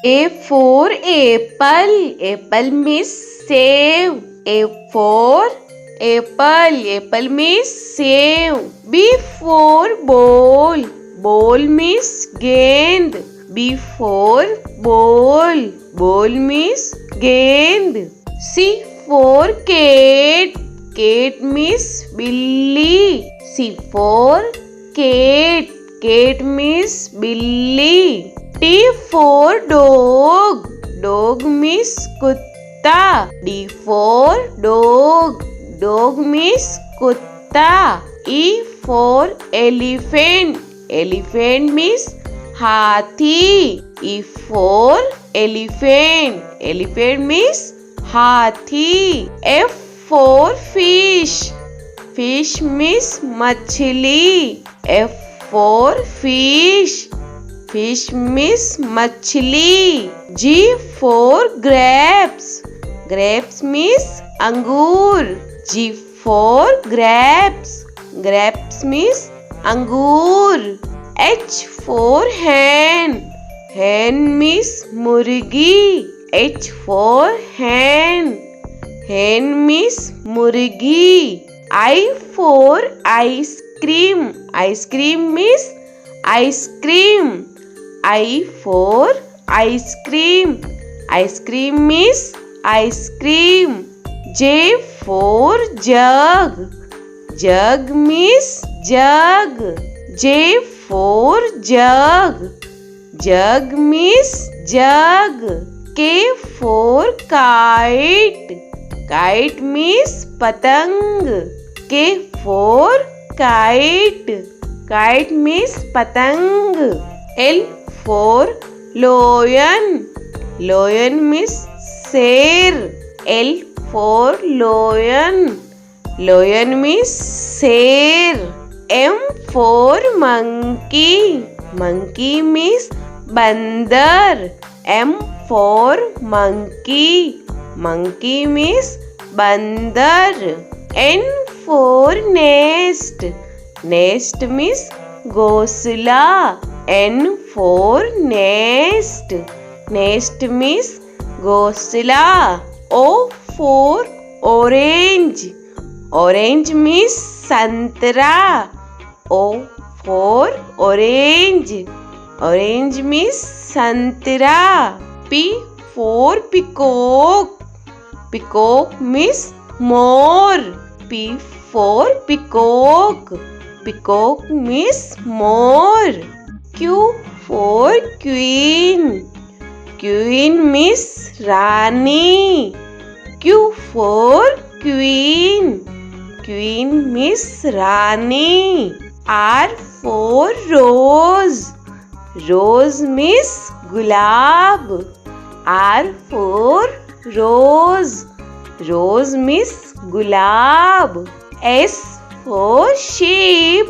A for apple. Apple means save. A for apple. Apple means save. B for ball. Ball means gend. B for ball. Ball means gend. C for cat. Cat means billy. C for cat. Cat means billy. T for dog. Dog means kutta. D for dog. Dog means kutta. E for elephant. Elephant means hathi. E for elephant. Elephant means hathi. F for fish. Fish means machli. F for fish. Fish means machli. G for grapes. Grapes means angur. G for grapes. Grapes means angur. H for hen. Hen means murgi. H for hen. Hen means murgi. I for ice cream. Ice cream means ice cream. I for ice cream. Ice cream means ice cream. J for jug. Jug means jug. J for jug. Jug means jug. K for kite. Kite means patang. K for kite. Kite means patang. L for lion. Lion means sher. L for lion. Lion means sher. M for monkey. Monkey means bandar. M for monkey. Monkey means bandar. N for nest. Nest means ghosla. N for nest. Nest means ghosla. O for orange. Orange means santra. O for orange. Orange means santra. P for peacock. Peacock means more. P for peacock. Peacock means more. Q for queen. Queen means Rani. Q for queen. Queen means Rani. R for rose. Rose means gulab. R for rose. Rose means gulab. S for sheep.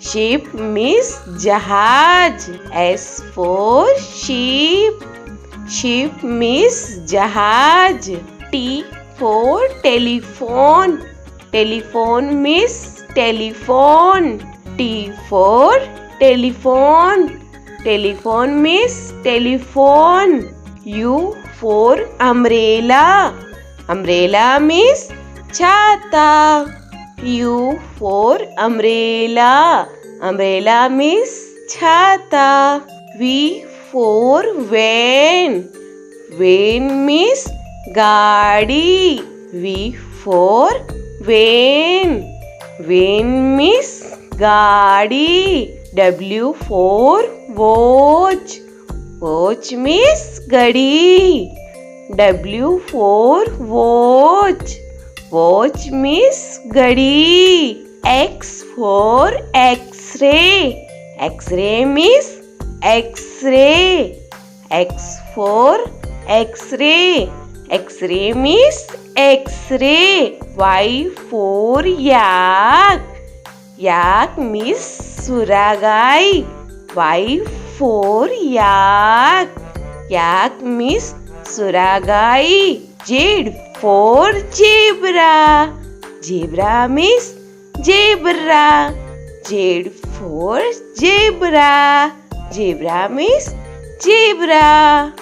Sheep means jahaj. S for sheep. Sheep means jahaj. T for telephone. Telephone means telephone. T for telephone. Telephone means telephone. U for umbrella. Umbrella means chhata. U for umbrella. Umbrella means chhata. V for van. Van means gaadi. V for van. Van means gaadi. W for watch. Watch means gadi. W for watch. Watch means gadi. X for X-ray. X-ray means X-ray. X for X-ray. X-ray means X-ray. Y for yak. Yak means suragai. Y for yak. Yak means suragai. Z for zebra. Zebra means zebra. Z for zebra. Zebra means zebra.